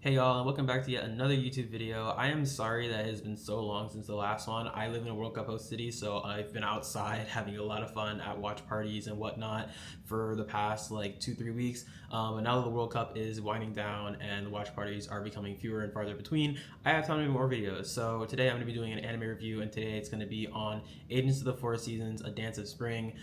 Hey y'all, and welcome back to yet another YouTube video. I am sorry that it has been so long since the last one. I live in a World Cup host city, so I've been outside having a lot of fun at watch parties and whatnot for the past like 2-3 weeks. But now that the World Cup is winding down and the watch parties are becoming fewer and farther between, I have time to do more videos. So today I'm going to be doing an anime review, and today it's going to be on Agents of the Four Seasons: A Dance of Spring,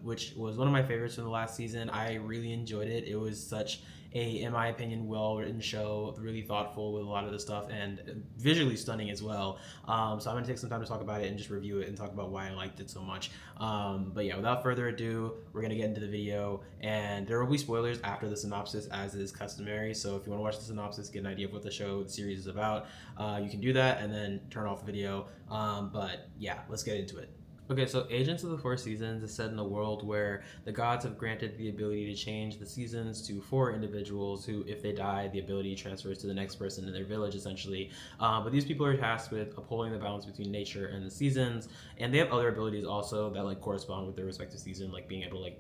which was one of my favorites from the last season. I really enjoyed it. It was such in my opinion, well-written show, really thoughtful with a lot of the stuff, and visually stunning as well. So I'm gonna take some time to talk about it and just review it and talk about why I liked it so much. But yeah, without further ado, we're gonna get into the video, and there will be spoilers after the synopsis, as is customary. So if you want to watch the synopsis, get an idea of what the series is about, you can do that and then turn off the video. But yeah, let's get into it. Okay, so Agents of the Four Seasons is set in a world where the gods have granted the ability to change the seasons to four individuals who, if they die, the ability transfers to the next person in their village, essentially. But these people are tasked with upholding the balance between nature and the seasons, and they have other abilities also that like correspond with their respective season, like being able to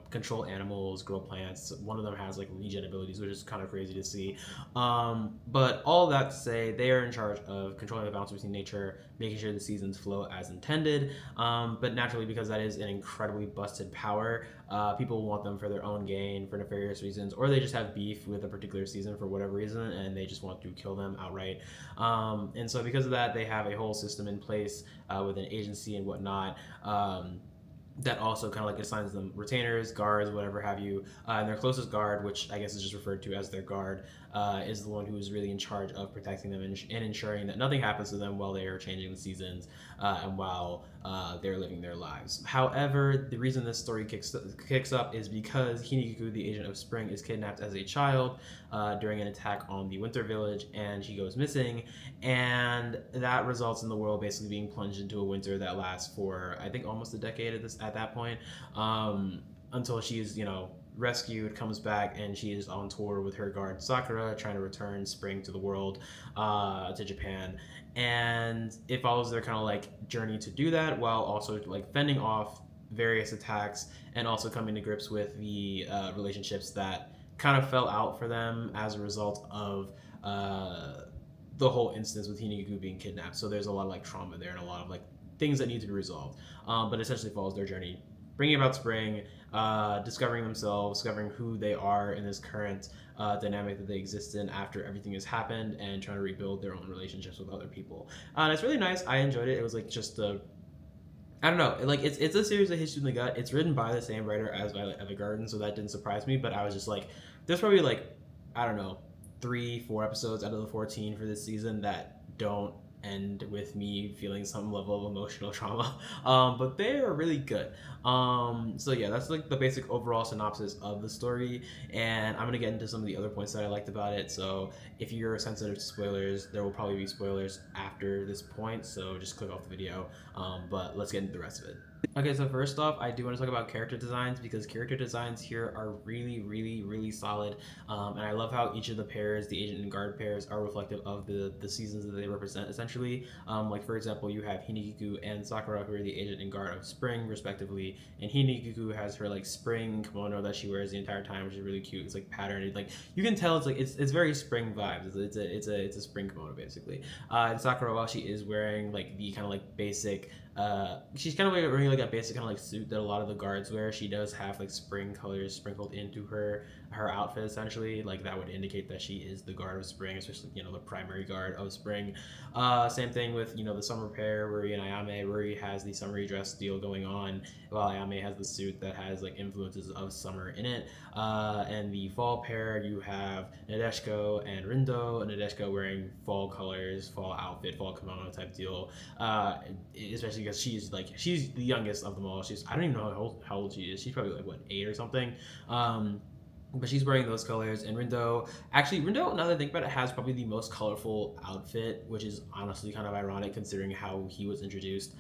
control animals, grow plants. One of them has like regen abilities, which is kind of crazy to see. But all that to say, they are in charge of controlling the balance between nature, making sure the seasons flow as intended. But naturally, because that is an incredibly busted power, people want them for their own gain, for nefarious reasons, or they just have beef with a particular season for whatever reason, and they just want to kill them outright. And so, because of that, they have a whole system in place with an agency and whatnot. That also kind of like assigns them retainers, guards, whatever have you. And their closest guard, which I guess is just referred to as their guard, is the one who is really in charge of protecting them and ensuring that nothing happens to them while they are changing the seasons and while they're living their lives. However, the reason this story kicks up is because Hinigiku, the agent of spring, is kidnapped as a child during an attack on the winter village, and she goes missing, and that results in the world basically being plunged into a winter that lasts for I think almost a decade at that point, until she's rescued, comes back, and she is on tour with her guard Sakura, trying to return spring to the world, to Japan, and it follows their kind of like journey to do that while also like fending off various attacks and also coming to grips with the relationships that kind of fell out for them as a result of the whole instance with Hinigiku being kidnapped. So there's a lot of like trauma there and a lot of like things that need to be resolved. But essentially follows their journey, bringing about spring, discovering themselves, discovering who they are in this current dynamic that they exist in after everything has happened, and trying to rebuild their own relationships with other people. And it's really nice. I enjoyed it. It was like just a I don't know. Like it's a series that hits you in the gut. It's written by the same writer as Violet Evergarden, so that didn't surprise me. But I was just like, there's probably like, I don't know, 3-4 episodes out of the 14 for this season that don't end with me feeling some level of emotional trauma. But they are really good. So yeah, that's like the basic overall synopsis of the story, and I'm gonna get into some of the other points that I liked about it. So if you're sensitive to spoilers, there will probably be spoilers after this point, so just click off the video. But let's get into the rest of it. Okay, so first off, I do want to talk about character designs, because character designs here are really, really, really solid. And I love how each of the pairs, the agent and guard pairs, are reflective of the seasons that they represent, essentially. Like, for example, you have Hinigiku and Sakura, who are the agent and guard of spring, respectively. And Hinigiku has her, like, spring kimono that she wears the entire time, which is really cute. It's, like, patterned. Like, you can tell it's very spring vibes. It's a spring kimono, basically. And Sakura, while she is wearing, like, the kind of, like, basic... she's kind of wearing like a basic kind of like suit that a lot of the guards wear. She does have like spring colors sprinkled into her outfit, essentially. Like that would indicate that she is the guard of spring, especially the primary guard of spring. Same thing with the summer pair, Ruri and Ayame. Ruri has the summery dress deal going on, while Ayame has the suit that has like influences of summer in it. And the fall pair, you have Nadeshiko and Rindo. Nadeshiko wearing fall colors, fall outfit, fall kimono type deal. Especially because she's the youngest of them all. I don't even know how old she is. She's probably like what, 8 or something. But she's wearing those colors, and Rindo, now that I think about it, has probably the most colorful outfit, which is honestly kind of ironic considering how he was introduced.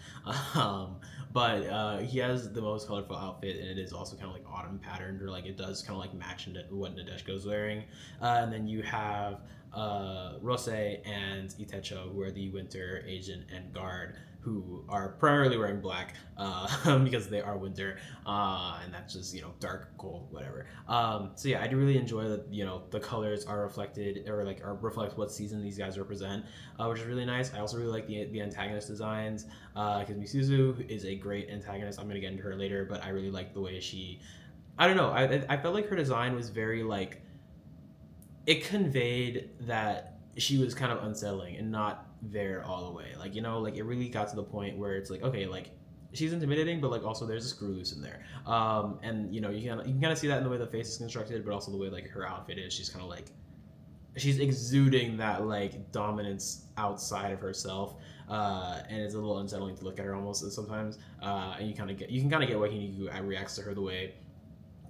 But he has the most colorful outfit, and it is also kind of like autumn patterned, or like it does kind of like match what Nadeshko's wearing. And then you have Rose and Itecho, who are the winter agent and guard, who are primarily wearing black because they are winter, and that's just dark, cold, whatever. So yeah, I do really enjoy that the colors are reflected or like are reflect what season these guys represent, which is really nice. I also really like the antagonist designs because Misuzu is a great antagonist. I'm gonna get into her later, but I really like the way she. I don't know. I felt like her design was very like it conveyed that she was kind of unsettling and not there all the way. Like, like it really got to the point where it's like, okay, like she's intimidating, but like also there's a screw loose in there. And you can kind of see that in the way the face is constructed, but also the way like her outfit is. She's kind of like she's exuding that like dominance outside of herself. And it's a little unsettling to look at her almost sometimes. And you can kind of get why Hinigu reacts to her the way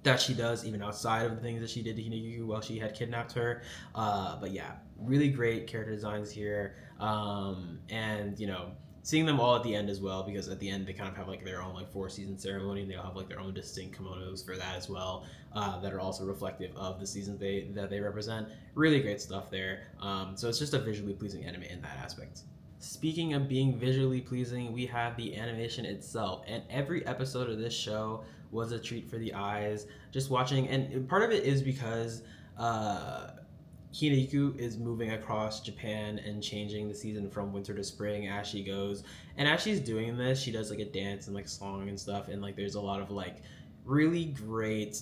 that she does, even outside of the things that she did to Hinagiku while she had kidnapped her. But yeah, really great character designs here. And seeing them all at the end as well, because at the end they kind of have like their own like 4-season ceremony, and they all have like their own distinct kimonos for that as well, that are also reflective of the seasons that they represent. Really great stuff there. So it's just a visually pleasing anime in that aspect. Speaking of being visually pleasing, we have the animation itself, and every episode of this show was a treat for the eyes. Just watching, and part of it is because Hineiku is moving across Japan and changing the season from winter to spring as she goes. And as she's doing this, she does like a dance and like song and stuff, and like there's a lot of like really great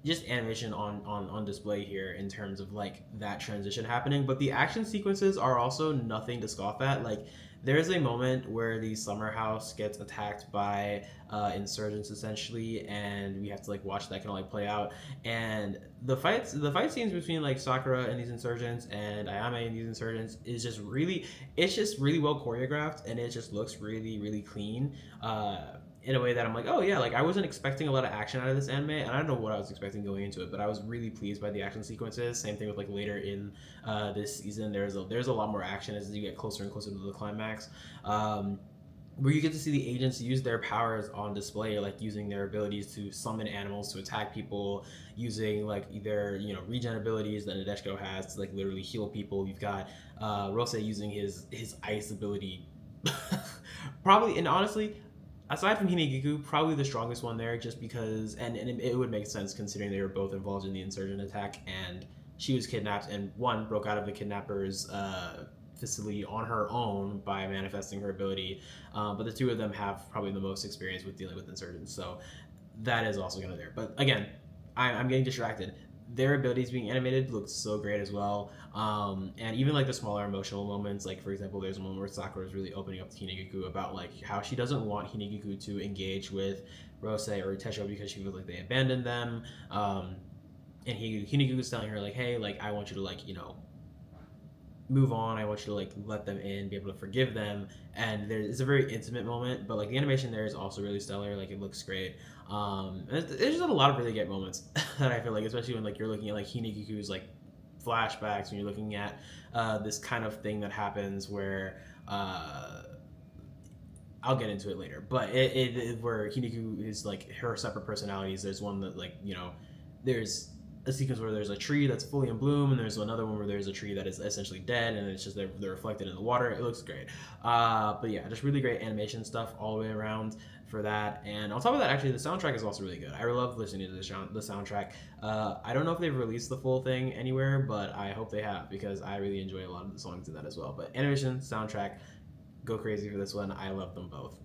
just animation on display here in terms of like that transition happening. But the action sequences are also nothing to scoff at. Like there's a moment where the summer house gets attacked by insurgents essentially, and we have to like watch that kind of like play out. And the fight scenes between like Sakura and these insurgents and Ayame and these insurgents is just really, it's just really well choreographed, and it just looks really really clean. In a way that I'm like, oh yeah, like I wasn't expecting a lot of action out of this anime, and I don't know what I was expecting going into it, but I was really pleased by the action sequences. Same thing with like later in this season, there's a lot more action as you get closer and closer to the climax, where you get to see the agents use their powers on display, like using their abilities to summon animals to attack people, using like either regen abilities that Nadeshiko has to like literally heal people. You've got Rose using his ice ability, probably, and honestly, aside from Hinegiku, probably the strongest one there, just because, and it would make sense considering they were both involved in the insurgent attack, and she was kidnapped, and one broke out of the kidnappers' facility on her own by manifesting her ability. But the two of them have probably the most experience with dealing with insurgents, so that is also going to there. But again, I'm getting distracted. Their abilities being animated looks so great as well. And even like the smaller emotional moments, like for example, there's a moment where Sakura is really opening up to Hinegiku about like how she doesn't want Hinegiku to engage with Rose or Tesho because she feels like they abandoned them. And Hinegiku is telling her like, hey, like I want you to like move on. I want you to like let them in, be able to forgive them. And it's a very intimate moment, but like the animation there is also really stellar. Like it looks great. There's just a lot of really great moments that I feel like, especially when like you're looking at like Hinegiku's like flashbacks, when you're looking at this kind of thing that happens where I'll get into it later, but it where Hiniku is like her separate personalities. There's one that like there's a sequence where there's a tree that's fully in bloom, and there's another one where there's a tree that is essentially dead, and it's just they're reflected in the water. It looks great. But yeah, just really great animation stuff all the way around for that. And on top of that, actually, the soundtrack is also really good. I love listening to the soundtrack. I don't know if they've released the full thing anywhere, but I hope they have, because I really enjoy a lot of the songs in that as well. But animation, soundtrack, go crazy for this one. I love them both.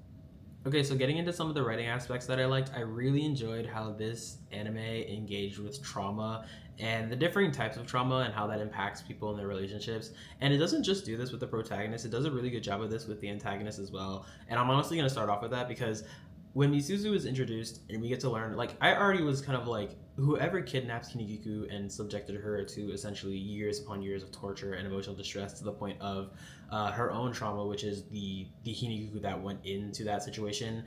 Okay, so getting into some of the writing aspects that I liked, I really enjoyed how this anime engaged with trauma and the differing types of trauma and how that impacts people in their relationships. And it doesn't just do this with the protagonist, it does a really good job of this with the antagonist as well. And I'm honestly going to start off with that because when Misuzu is introduced and we get to learn, like, I already was kind of like, whoever kidnapped Hinigiku and subjected her to essentially years upon years of torture and emotional distress to the point of her own trauma, which is the Hinigiku that went into that situation,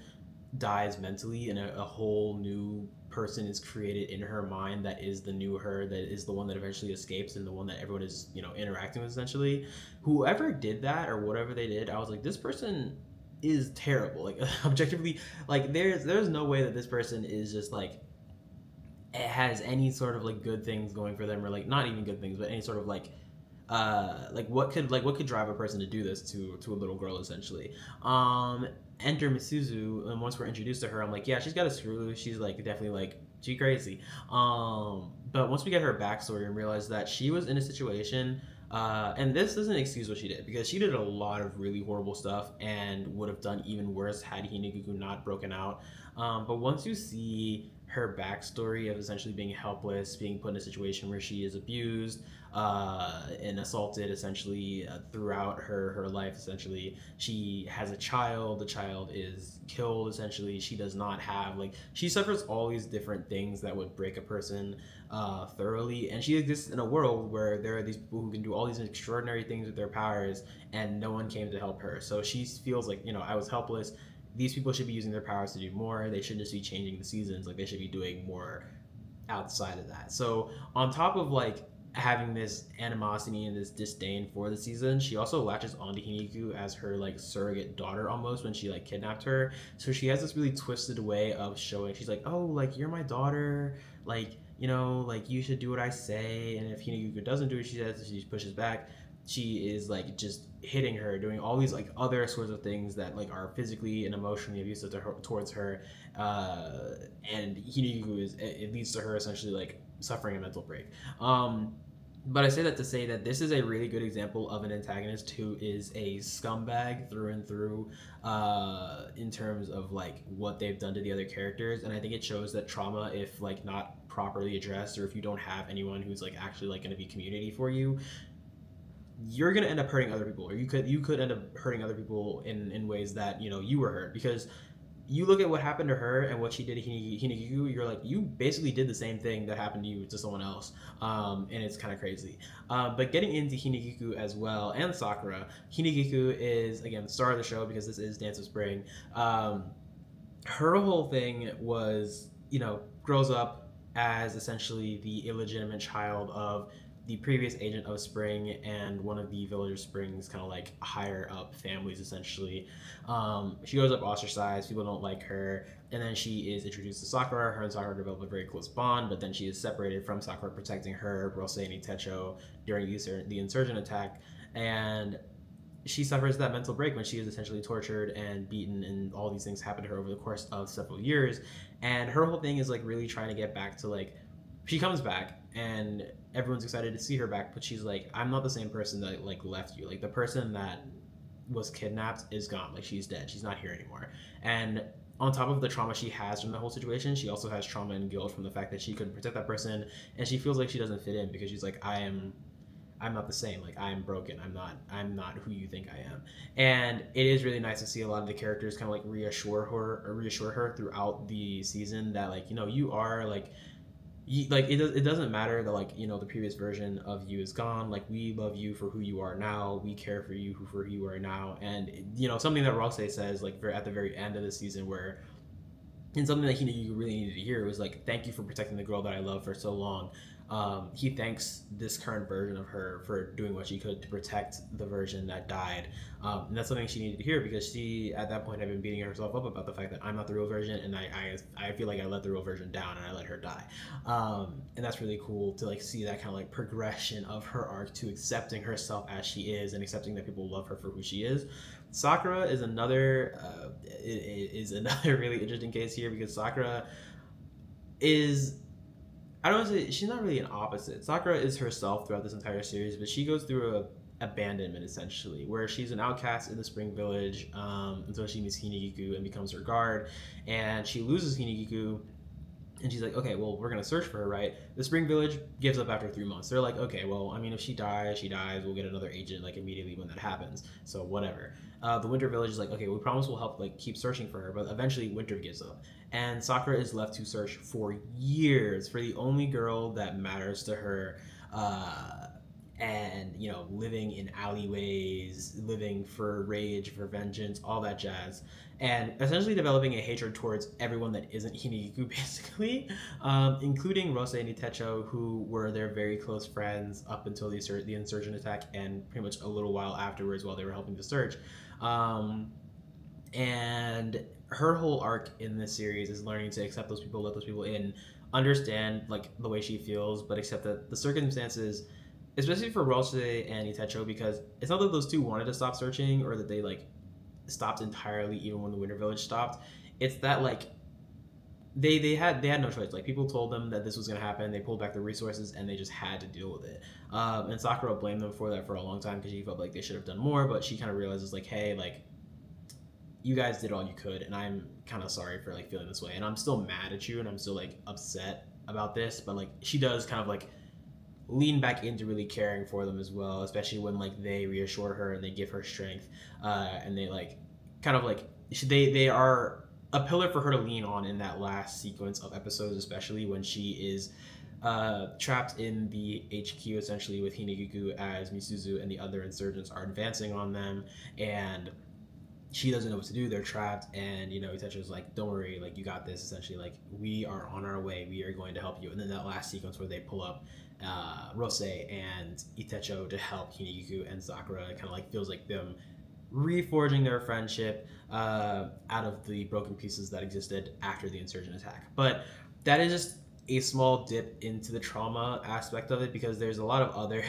dies mentally, and a whole new person is created in her mind that is the new her, that is the one that eventually escapes and the one that everyone is interacting with essentially. Whoever did that or whatever they did, I was like, this person is terrible. Like objectively, like there's no way that this person is just like has any sort of like good things going for them, or like not even good things, but any sort of like what could drive a person to do this to a little girl essentially. Enter Misuzu, and once we're introduced to her, I'm like, yeah, she's got a screw loose. She's like definitely like she crazy. But once we get her backstory and realize that she was in a situation, and this doesn't excuse what she did, because she did a lot of really horrible stuff and would have done even worse had Hiniguku not broken out. But once you see her backstory of essentially being helpless, being put in a situation where she is abused and assaulted essentially throughout her life, essentially she has a child, the child is killed, essentially she does not have like, she suffers all these different things that would break a person thoroughly, and she exists in a world where there are these people who can do all these extraordinary things with their powers, and no one came to help her. So she feels like, I was helpless. These people should be using their powers to do more. They shouldn't just be changing the seasons. Like, they should be doing more outside of that. So on top of like having this animosity and this disdain for the season, she also latches onto Hiniku as her like surrogate daughter almost when she like kidnapped her. So she has this really twisted way of showing, she's like, oh, like you're my daughter, like, like you should do what I say. And if Hiniku doesn't do what she says, she pushes back. She is like just hitting her, doing all these like other sorts of things that like are physically and emotionally abusive to her, towards her, and Hiniku is, it leads to her essentially like suffering a mental break. But I say that to say that this is a really good example of an antagonist who is a scumbag through and through, in terms of like what they've done to the other characters. And I think it shows that trauma, if like not properly addressed, or if you don't have anyone who's like actually like going to be community for you, you're going to end up hurting other people, or you could end up hurting other people in ways that you were hurt. Because you look at what happened to her and what she did to Hinigiku, you're like, you basically did the same thing that happened to you to someone else, and it's kind of crazy. But getting into Hinigiku as well, and Sakura, Hinigiku is again the star of the show because this is Dance of Spring. Her whole thing was, grows up as essentially the illegitimate child of the previous agent of Spring and one of the Villager Spring's kind of like higher up families, essentially. She grows up ostracized, people don't like her, and then she is introduced to Sakura. Her and Sakura develop a very close bond, but then she is separated from Sakura, protecting her, Rosei and Itecho, during the insurgent attack. And she suffers that mental break when she is essentially tortured and beaten, and all these things happen to her over the course of several years. And her whole thing is like really trying to get back to like, she comes back and everyone's excited to see her back, but she's like, I'm not the same person that like left you. Like, the person that was kidnapped is gone. Like, she's dead. She's not here anymore. And on top of the trauma she has from the whole situation, she also has trauma and guilt from the fact that she couldn't protect that person, and she feels like she doesn't fit in because she's like, I'm not the same. Like, I'm broken. I'm not who you think I am. And it is really nice to see a lot of the characters kind of like reassure her throughout the season that like, you are like, it doesn't matter that like, the previous version of you is gone. Like, we love you for who you are now. We care for you for who you are now. And something that Roxy says like at the very end of the season, where, and something that you really needed to hear, was like, thank you for protecting the girl that I love for so long. He thanks this current version of her for doing what she could to protect the version that died. And that's something she needed to hear, because she, at that point, had been beating herself up about the fact that I'm not the real version, and I feel like I let the real version down and I let her die. And that's really cool to like see that kind of like progression of her arc to accepting herself as she is, and accepting that people love her for who she is. Sakura is another really interesting case here, because Sakura is, I don't want to say, she's not really an opposite. Sakura is herself throughout this entire series, but she goes through a abandonment essentially, where she's an outcast in the Spring Village, until she meets Hinigiku and becomes her guard, and she loses Hinigiku. And she's like, okay, well, we're going to search for her, right? The Spring Village gives up after 3 months. They're like, okay, well, I mean, if she dies, she dies. We'll get another agent, like, immediately when that happens. So, whatever. The Winter Village is like, okay, we promise we'll help, like, keep searching for her. But eventually, Winter gives up. And Sakura is left to search for years for the only girl that matters to her. And, living in alleyways, living for rage, for vengeance, all that jazz. And essentially developing a hatred towards everyone that isn't Hinigiku, basically, including Rosei and Itecho, who were their very close friends up until the insurgent attack, and pretty much a little while afterwards while they were helping to search. And her whole arc in this series is learning to accept those people, let those people in, understand like the way she feels, but accept that the circumstances, especially for Rose and Itecho, because it's not that those two wanted to stop searching or that they like stopped entirely even when the Winter Village stopped. It's that like they had no choice. Like people told them that this was gonna happen. They pulled back the resources and they just had to deal with it. And Sakura blamed them for that for a long time because she felt like they should have done more. But she kind of realizes like, hey, like you guys did all you could, and I'm kind of sorry for like feeling this way, and I'm still mad at you, and I'm still like upset about this. But like she does kind of like lean back into really caring for them as well, especially when like they reassure her and they give her strength, and they like kind of like they are a pillar for her to lean on in that last sequence of episodes, especially when she is trapped in the HQ essentially with Hinagiku as Misuzu and the other insurgents are advancing on them, and she doesn't know what to do. They're trapped, and Itecho's like, "Don't worry, like you got this." Essentially, like we are on our way. We are going to help you. And then that last sequence where they pull up Rose and Itecho to help Hinagiku and Sakura, kind of like feels like them reforging their friendship out of the broken pieces that existed after the insurgent attack. But that is just a small dip into the trauma aspect of it, because there's a lot of other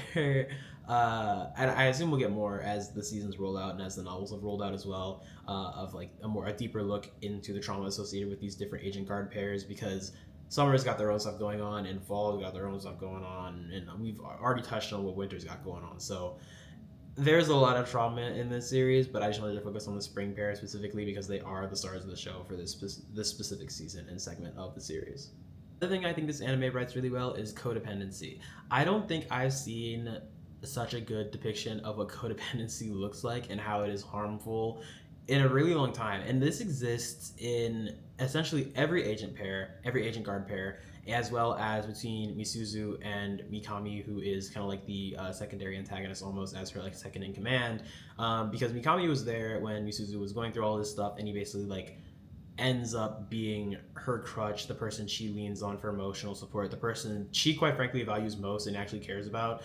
and I assume we'll get more as the seasons roll out and as the novels have rolled out as well, of like a deeper look into the trauma associated with these different agent guard pairs, because Summer's got their own stuff going on and Fall's got their own stuff going on, and we've already touched on what Winter's got going on. So there's a lot of trauma in this series, but I just wanted to focus on the spring pair specifically because they are the stars of the show for this specific season and segment of the series. The thing I think this anime writes really well is codependency. I don't think I've seen such a good depiction of what codependency looks like and how it is harmful in a really long time. And this exists in essentially every agent guard pair, as well as between Misuzu and Mikami, who is kind of like the secondary antagonist, almost as her like second in command, because Mikami was there when Misuzu was going through all this stuff, and he basically like ends up being her crutch, the person she leans on for emotional support, the person she quite frankly values most and actually cares about,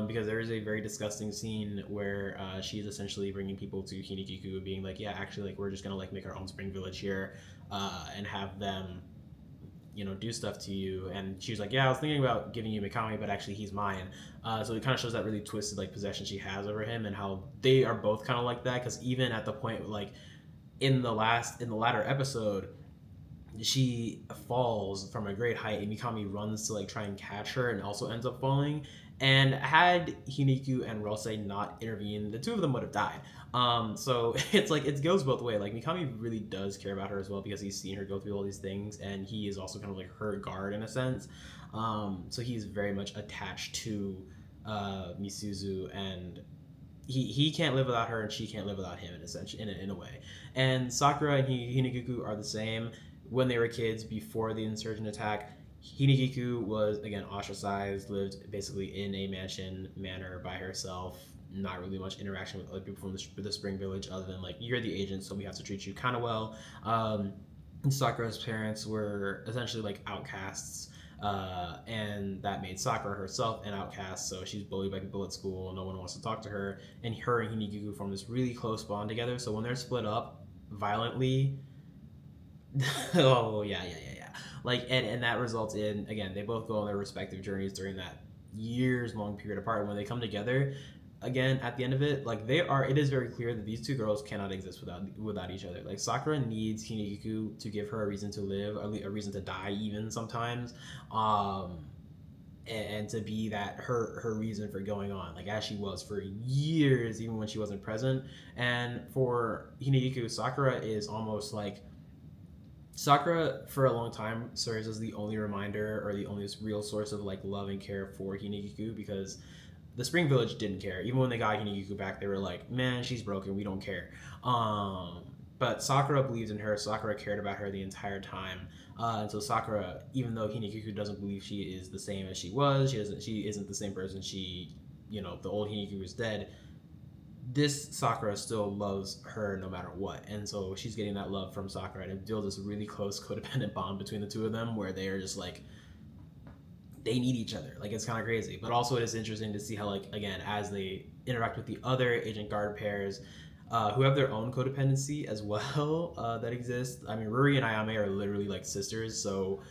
because there is a very disgusting scene where she is essentially bringing people to Hinagiku being like, yeah, actually, like, we're just gonna like make our own spring village here, and have them do stuff to you. And she was like, yeah, I was thinking about giving you Mikami, but actually he's mine. So it kind of shows that really twisted like possession she has over him, and how they are both kind of like that, because even at the point like in the latter episode, she falls from a great height and Mikami runs to like try and catch her and also ends up falling. And had Hiniku and Rose not intervened, the two of them would have died. So it's like it goes both ways. Like Mikami really does care about her as well, because he's seen her go through all these things, and he is also kind of like her guard in a sense. So he's very much attached to Misuzu, and he can't live without her and she can't live without him in a sense, in a way. And Sakura and Hinagiku are the same. When they were kids before the insurgent attack, Hinagiku was again ostracized, lived basically in a manor by herself, not really much interaction with other people from the spring village other than like, you're the agent, so we have to treat you kind of well. Sakura's parents were essentially like outcasts, and that made Sakura herself an outcast, so she's bullied by people at school. No one wants to talk to her, and her and Hinagiku form this really close bond together. So when they're split up violently, oh yeah, like, and that results in, again, they both go on their respective journeys during that years long period apart. And when they come together again at the end of it, like it is very clear that these two girls cannot exist without each other. Like Sakura needs Hinagiku to give her a reason to live, a reason to die even sometimes, and to be that her reason for going on, like as she was for years even when she wasn't present. And for Hinagiku, Sakura is almost like, Sakura for a long time serves as the only reminder or the only real source of like love and care for Hinagiku, because the Spring Village didn't care. Even when they got Hinagiku back, they were like, man, she's broken, we don't care. But Sakura believed in her. Sakura cared about her the entire time. And so Sakura, even though Hinagiku doesn't believe she is the same as she was, she isn't the same person. The old Hinagiku is dead. This Sakura still loves her no matter what. And so she's getting that love from Sakura, and it builds this really close codependent bond between the two of them, where they are just like, they need each other. Like, it's kind of crazy. But also it is interesting to see how, like, again, as they interact with the other agent guard pairs, who have their own codependency as well, that exists. I mean, Ruri and Ayame are literally like sisters, so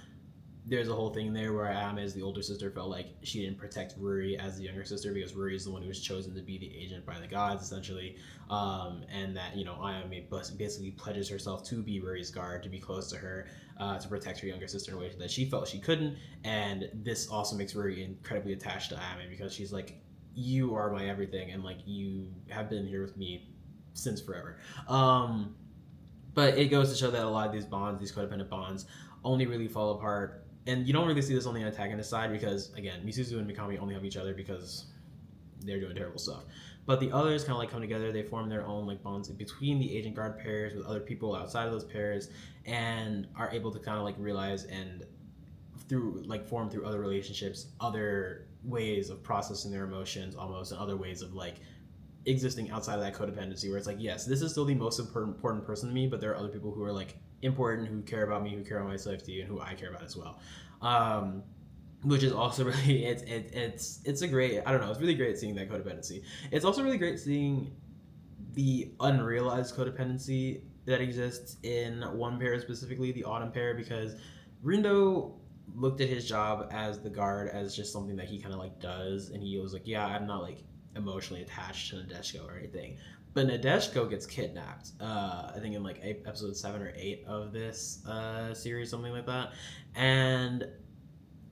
there's a whole thing there where Ayame, as the older sister, felt like she didn't protect Ruri as the younger sister because Ruri is the one who was chosen to be the agent by the gods, essentially, and that Ayame basically pledges herself to be Ruri's guard, to be close to her, to protect her younger sister in a way that she felt she couldn't, and this also makes Ruri incredibly attached to Ayame because she's like, you are my everything, and like you have been here with me since forever. But it goes to show that a lot of these bonds, these codependent bonds, only really fall apart. And you don't really see this on the antagonist side because, again, Misuzu and Mikami only have each other because they're doing terrible stuff. But the others kind of like come together. They form their own like bonds between the agent guard pairs with other people outside of those pairs, and are able to kind of like realize and form through other relationships, other ways of processing their emotions, almost, and other ways of like existing outside of that codependency, where it's like, yes, this is still the most important person to me, but there are other people who are like important, who care about me, who care about my safety, and who I care about as well. Which is also really, it's a great, I don't know, it's really great seeing that codependency. It's also really great seeing the unrealized codependency that exists in one pair, specifically the Autumn pair, because Rindo looked at his job as the guard as just something that he kind of like does, and he was like, yeah, I'm not like emotionally attached to Nadeshiko or anything. But Nadeshiko gets kidnapped, I think in like episode 7 or 8 of this series, something like that. And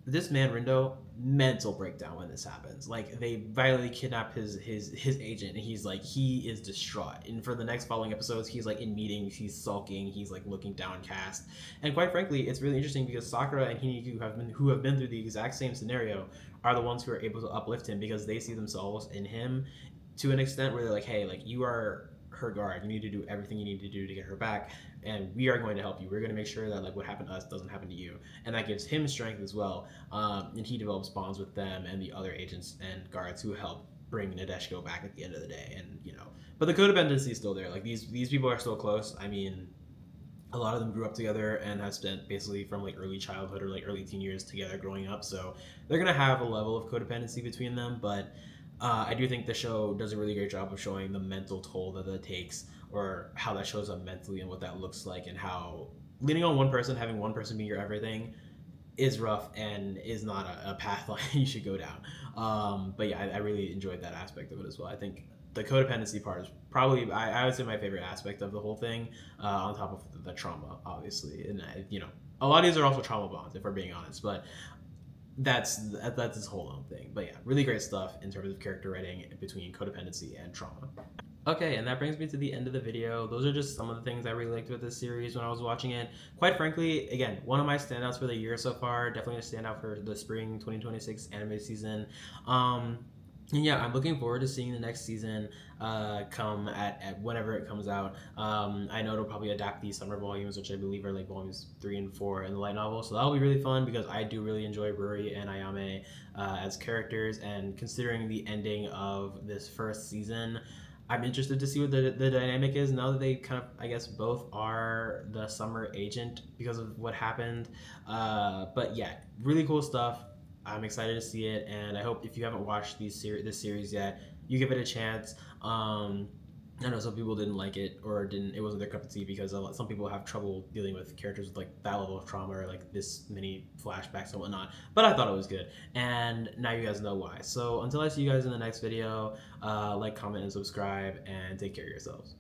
this man, Rindo, mental breakdown when this happens. Like, they violently kidnap his agent, and he's like, he is distraught. And for the next following episodes, he's like in meetings, he's sulking, he's like looking downcast. And quite frankly, it's really interesting because Sakura and Hiniku, who have been through the exact same scenario, are the ones who are able to uplift him because they see themselves in him to an extent where they're like, hey, like, you are her guard, you need to do everything you need to do to get her back, and we are going to help you. We're going to make sure that like what happened to us doesn't happen to you, and that gives him strength as well. And he develops bonds with them and the other agents and guards who help bring Nadeshiko back at the end of the day. And but the codependency is still there. Like, these people are still close. I mean, a lot of them grew up together and have spent basically from like early childhood or like early teen years together growing up, so they're gonna have a level of codependency between them. But I do think the show does a really great job of showing the mental toll that takes, or how that shows up mentally, and what that looks like, and how leaning on one person, having one person be your everything, is rough and is not a path line you should go down. But yeah, I really enjoyed that aspect of it as well. I think the codependency part is probably, I would say, my favorite aspect of the whole thing, on top of the trauma, obviously. And a lot of these are also trauma bonds, if we're being honest, but that's this whole own thing. But yeah, really great stuff in terms of character writing between codependency and trauma. Okay, and that brings me to the end of the video. Those are just some of the things I really liked with this series when I was watching it. Quite frankly, again, one of my standouts for the year so far. Definitely a standout for the spring 2026 anime season. And yeah, I'm looking forward to seeing the next season come at whenever it comes out. I know it'll probably adapt these summer volumes, which I believe are like volumes 3 and 4 in the light novel. So that'll be really fun because I do really enjoy Ruri and Ayame as characters. And considering the ending of this first season, I'm interested to see what the dynamic is now that they kind of, I guess, both are the summer agent because of what happened. But yeah, really cool stuff. I'm excited to see it, and I hope if you haven't watched this series yet, you give it a chance. I know some people didn't like it, or it wasn't their cup of tea, because some people have trouble dealing with characters with like that level of trauma or like this many flashbacks and whatnot. But I thought it was good, and now you guys know why. So until I see you guys in the next video, like, comment, and subscribe, and take care of yourselves.